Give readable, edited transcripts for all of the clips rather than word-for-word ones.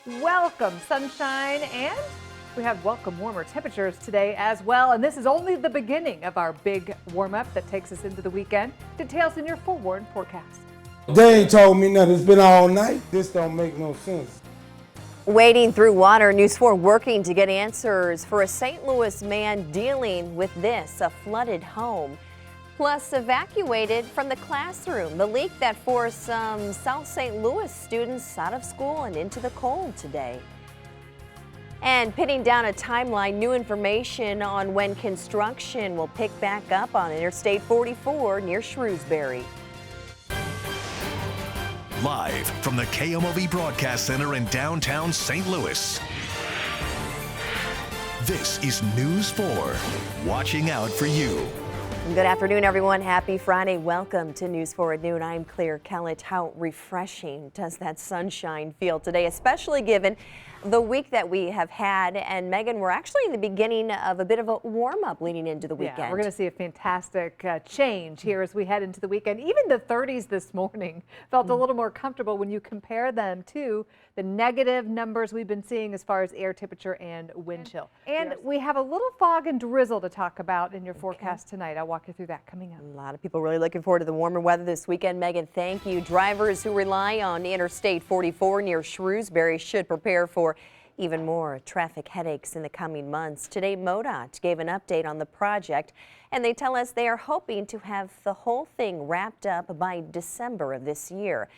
Welcome sunshine, and we have welcome warmer temperatures today as well. And this is only the beginning of our big warm up that takes us into the weekend. Details in your forewarned forecast. They ain't told me nothing. It's been all night. This don't make no sense. Wading through water, News 4 working to get answers for a St. Louis man dealing with this, a flooded home. Plus, evacuated from the classroom, the leak that forced some South St. Louis students out of school and into the cold today. And pinning down a timeline, new information on when construction will pick back up on Interstate 44 near Shrewsbury. Live from the KMOV Broadcast Center in downtown St. Louis. This is News 4, watching out for you. Good afternoon, everyone. Happy Friday. Welcome to News 4 at noon. I'm Claire Kellett. How refreshing does that sunshine feel today, especially given the week that we have had. And Megan, we're actually in the beginning of a bit of a warm-up leading into the weekend. Yeah, we're going to see a fantastic change here as we head into the weekend. Even the 30s this morning felt a little more comfortable when you compare them to the negative numbers we've been seeing as far as air temperature and wind chill. And we have a little fog and drizzle to talk about in your forecast tonight. I'll walk you through that coming up. A lot of people really looking forward to the warmer weather this weekend. Megan, thank you. Drivers who rely on Interstate 44 near Shrewsbury should prepare for even more traffic headaches in the coming months. Today, MoDOT gave an update on the project, and they tell us they are hoping to have the whole thing wrapped up by December of this year.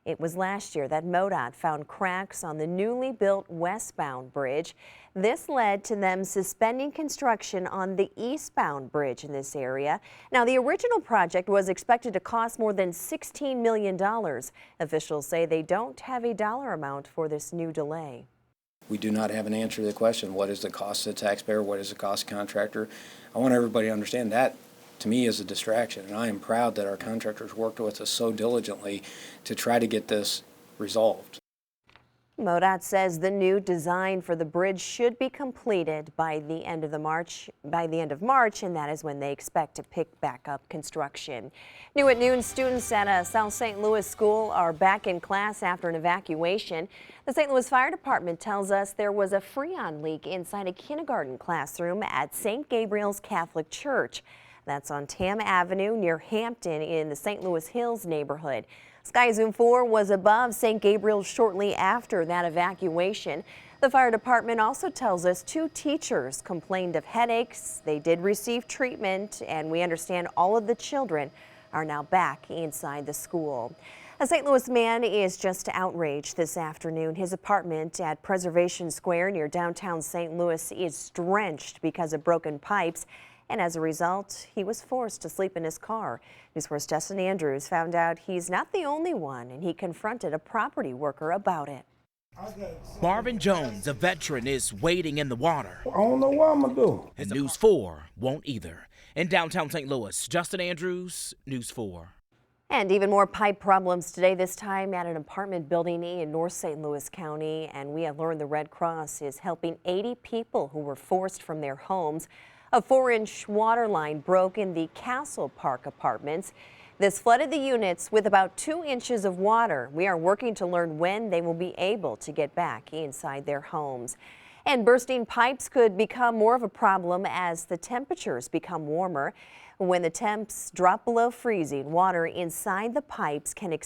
It was last year that MoDOT found cracks on the newly built westbound bridge. This led to them suspending construction on the eastbound bridge in this area. Now, the original project was expected to cost more than $16 million. Officials say they don't have a dollar amount for this new delay. We do not have an answer to the question, what is the cost to the taxpayer, what is the cost to the contractor? I want everybody to understand that, to me, is a distraction, and I am proud that our contractors worked with us so diligently to try to get this resolved. MoDOT says the new design for the bridge should be completed by the end of March, and that is when they expect to pick back up construction. New at noon, students at a South St. Louis school are back in class after an evacuation. The St. Louis Fire Department tells us there was a Freon leak inside a kindergarten classroom at St. Gabriel's Catholic Church. That's on Tam Avenue near Hampton in the St. Louis Hills neighborhood. Sky Zoom 4 was above St. Gabriel's shortly after that evacuation. The fire department also tells us 2 teachers complained of headaches. They did receive treatment, and we understand all of the children are now back inside the school. A St. Louis man is just outraged this afternoon. His apartment at Preservation Square near downtown St. Louis is drenched because of broken pipes. And as a result, he was forced to sleep in his car. News 4's Justin Andrews found out he's not the only one, and he confronted a property worker about it. Marvin Jones, a veteran, is wading in the water. I don't know what I'm gonna do. And News 4 won't either. In downtown St. Louis, Justin Andrews, News 4. And even more pipe problems today, this time at an apartment building in North St. Louis County. And we have learned the Red Cross is helping 80 people who were forced from their homes. A 4-inch water line broke in the Castle Park apartments. This flooded the units with about 2 inches of water. We are working to learn when they will be able to get back inside their homes. And bursting pipes could become more of a problem as the temperatures become warmer. When the temps drop below freezing, water inside the pipes can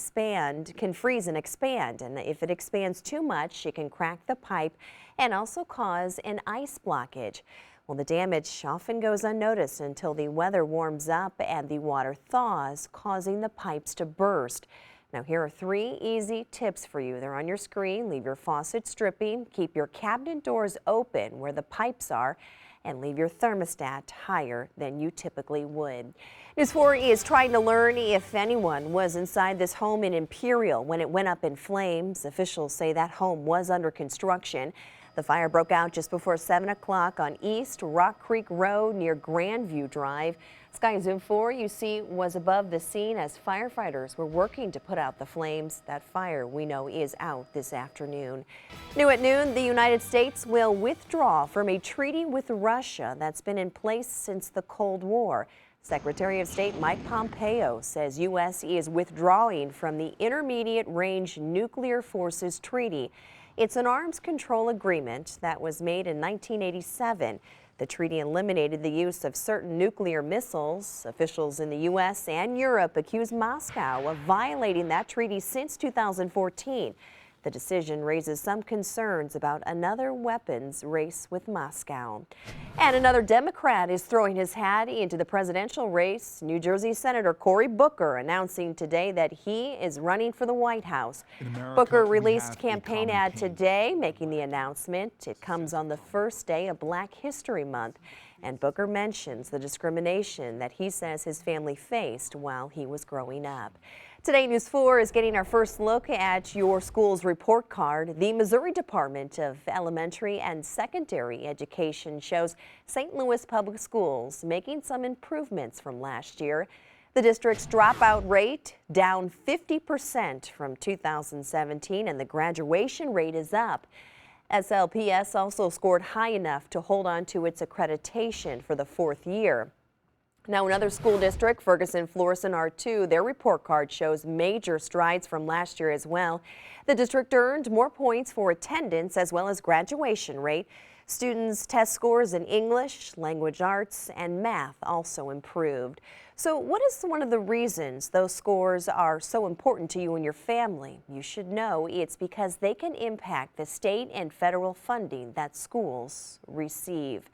freeze and expand. And if it expands too much, it can crack the pipe and also cause an ice blockage. Well, the damage often goes unnoticed until the weather warms up and the water thaws, causing the pipes to burst. Now, here are 3 easy tips for you. They're on your screen. Leave your faucets dripping, keep your cabinet doors open where the pipes are, and leave your thermostat higher than you typically would. News 4 is trying to learn if anyone was inside this home in Imperial when it went up in flames. Officials say that home was under construction. The fire broke out just before 7 o'clock on East Rock Creek Road near Grandview Drive. Sky Zoom 4 you see was above the scene as firefighters were working to put out the flames. That fire we know is out this afternoon. New at noon, the United States will withdraw from a treaty with Russia that's been in place since the Cold War. Secretary of State Mike Pompeo says U.S. is withdrawing from the Intermediate Range Nuclear Forces Treaty. It's an arms control agreement that was made in 1987. The treaty eliminated the use of certain nuclear missiles. Officials in the U.S. and Europe accuse Moscow of violating that treaty since 2014. The decision raises some concerns about another weapons race with Moscow. And another Democrat is throwing his hat into the presidential race. New Jersey Senator Cory Booker announcing today that he is running for the White House. Booker released a campaign ad today making the announcement. It comes on the first day of Black History Month. And Booker mentions the discrimination that he says his family faced while he was growing up. Today, News 4 is getting our first look at your school's report card. The Missouri Department of Elementary and Secondary Education shows St. Louis Public Schools making some improvements from last year. The district's dropout rate down 50% from 2017, and the graduation rate is up. SLPS also scored high enough to hold on to its accreditation for the fourth year. Now, another school district, Ferguson Florissant R2, their report card shows major strides from last year as well. The district earned more points for attendance as well as graduation rate. Students' test scores in English, language arts, and math also improved. So what is one of the reasons those scores are so important to you and your family? You should know it's because they can impact the state and federal funding that schools receive.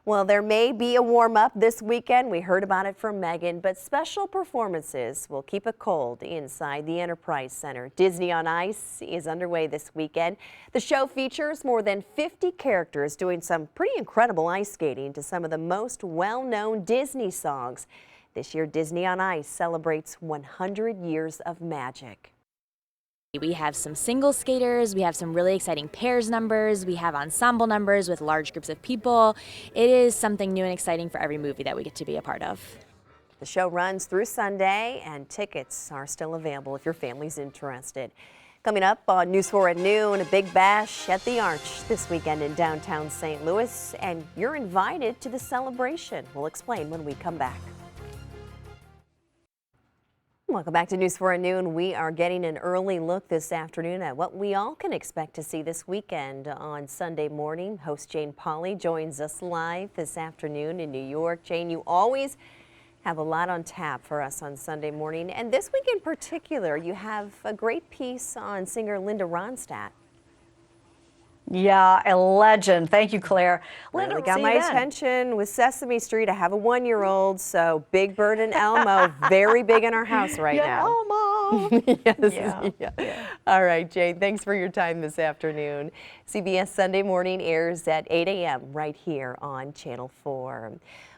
Well, there may be a warm-up this weekend. We heard about it from Megan, but special performances will keep it cold inside the Enterprise Center. Disney on Ice is underway this weekend. The show features more than 50 characters doing some pretty incredible ice skating to some of the most well-known Disney songs. This year, Disney on Ice celebrates 100 years of magic. We have some single skaters, we have some really exciting pairs numbers, we have ensemble numbers with large groups of people. It is something new and exciting for every movie that we get to be a part of. The show runs through Sunday, and tickets are still available if your family's interested. Coming up on News 4 at noon, a big bash at the Arch this weekend in downtown St. Louis, and you're invited to the celebration. We'll explain when we come back. Welcome back to News 4 at noon. We are getting an early look this afternoon at what we all can expect to see this weekend on Sunday morning. Host Jane Pauley joins us live this afternoon in New York. Jane, you always have a lot on tap for us on Sunday morning. And this week in particular, you have a great piece on singer Linda Ronstadt. Yeah, a legend. Thank you, Claire. Linda, Really got see my you then. attention with Sesame Street. I have a 1-year-old, so Big Bird and Elmo, very big in our house right now. Elmo. Yes. Yeah. All right, Jane, thanks for your time this afternoon. CBS Sunday Morning airs at 8 a.m. right here on Channel 4.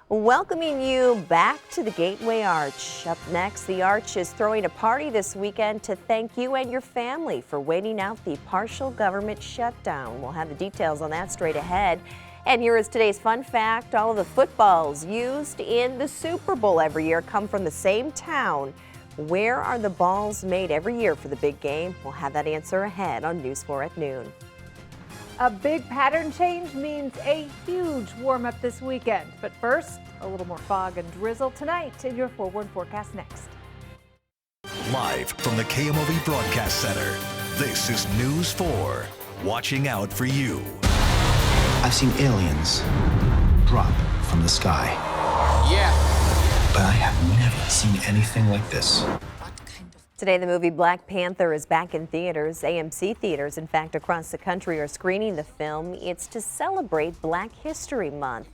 Welcoming you back to the Gateway Arch. Up next, the Arch is throwing a party this weekend to thank you and your family for waiting out the partial government shutdown. We'll have the details on that straight ahead. And here is today's fun fact. All of the footballs used in the Super Bowl every year come from the same town. Where are the balls made every year for the big game? We'll have that answer ahead on News 4 at noon. A big pattern change means a huge warm-up this weekend. But first, a little more fog and drizzle tonight in your 4-1 forecast next. Live from the KMOV Broadcast Center, this is News 4. Watching out for you. I've seen aliens drop from the sky. Yeah. But I have never seen anything like this. Today, the movie Black Panther is back in theaters. AMC theaters, in fact, across the country are screening the film. It's to celebrate Black History Month.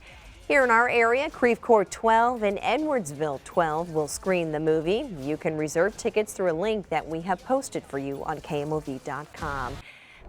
Here in our area, Creve Coeur 12 and Edwardsville 12 will screen the movie. You can reserve tickets through a link that we have posted for you on KMOV.com.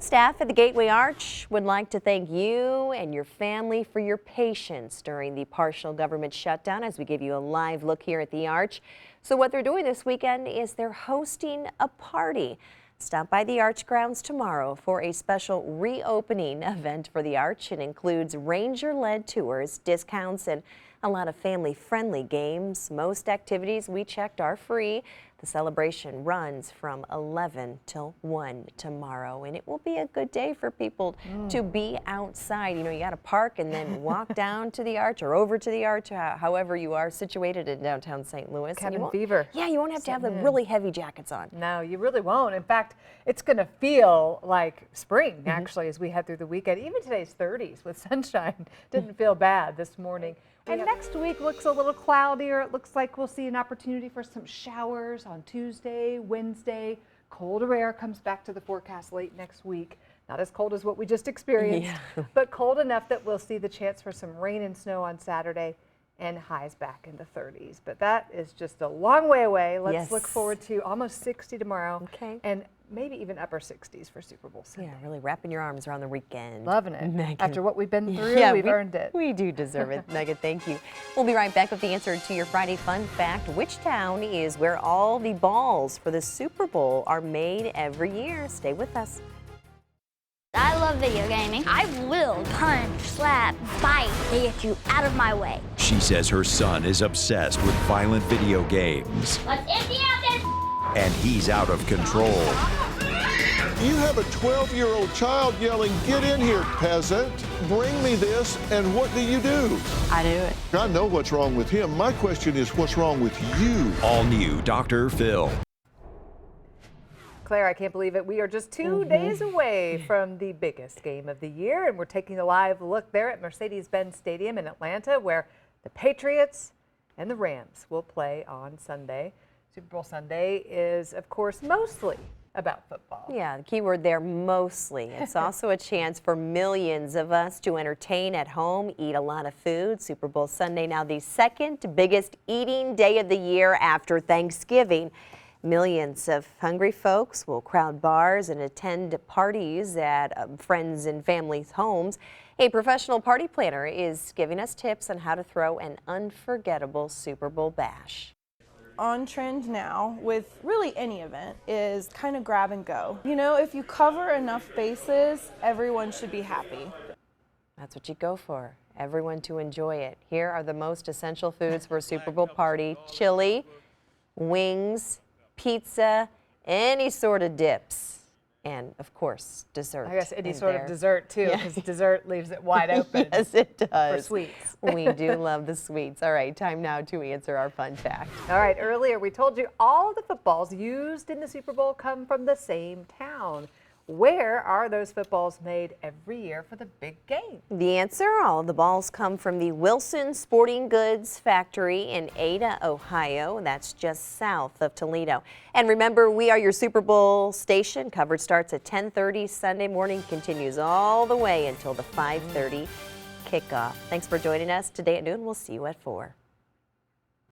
Staff at the Gateway Arch would like to thank you and your family for your patience during the partial government shutdown as we give you a live look here at the Arch. So what they're doing this weekend is they're hosting a party. Stop by the Arch grounds tomorrow for a special reopening event for the Arch. It includes ranger-led tours, discounts, and A lot of family-friendly games. Most activities we checked are free. The celebration runs from 11 till 1 tomorrow, and it will be a good day for people to be outside. You know, you got to park and then walk down to the arch or over to the arch, however you are situated in downtown St. Louis. Cabin fever. Yeah, you won't have to have the really heavy jackets on. No, you really won't. In fact, it's going to feel like spring, actually, as we head through the weekend. Even today's 30s with sunshine didn't feel bad this morning. And next week looks a little cloudier. It looks like we'll see an opportunity for some showers on Tuesday, Wednesday. Colder air comes back to the forecast late next week. Not as cold as what we just experienced, but cold enough that we'll see the chance for some rain and snow on Saturday and highs back in the 30s. But that is just a long way away. Let's look forward to almost 60 tomorrow. And maybe even upper 60s for Super Bowl Sunday. Yeah, really wrapping your arms around the weekend. Loving it. Megan. After what we've been through, we've earned it. We do deserve it. Megan, thank you. We'll be right back with the answer to your Friday fun fact. Which town is where all the balls for the Super Bowl are made every year? Stay with us. I love video gaming. I will punch, slap, bite to get you out of my way. She says her son is obsessed with violent video games. Let's empty out this. And he's out of control. You have a 12-year-old child yelling, "Get in here, peasant. Bring me this," and what do? I do it. I know what's wrong with him. My question is, what's wrong with you? All new Dr. Phil. Claire, I can't believe it. We are just 2 days away from the biggest game of the year, and we're taking a live look there at Mercedes-Benz Stadium in Atlanta, where the Patriots and the Rams will play on Sunday. Super Bowl Sunday is, of course, mostly about football. Yeah, the key word there, mostly. It's also a chance for millions of us to entertain at home, eat a lot of food. Super Bowl Sunday, now the second biggest eating day of the year after Thanksgiving. Millions of hungry folks will crowd bars and attend parties at friends and families' homes. A professional party planner is giving us tips on how to throw an unforgettable Super Bowl bash. On trend now with really any event is kind of grab and go. You know, if you cover enough bases, everyone should be happy. That's what you go for, everyone to enjoy it. Here are the most essential foods for a Super Bowl party: chili, wings, pizza, any sort of dips, and of course, dessert. I guess any sort of dessert too, because dessert leaves it wide open. Yes, it does. For sweets. We do love the sweets. All right, time now to answer our fun fact. All right, earlier we told you all the footballs used in the Super Bowl come from the same town. Where are those footballs made every year for the big game? The answer, all the balls come from the Wilson Sporting Goods factory in Ada, Ohio. That's just south of Toledo. And remember, we are your Super Bowl station. Coverage starts at 10:30 Sunday morning, continues all the way until the 5:30 kickoff. Thanks for joining us today at noon. We'll see you at 4.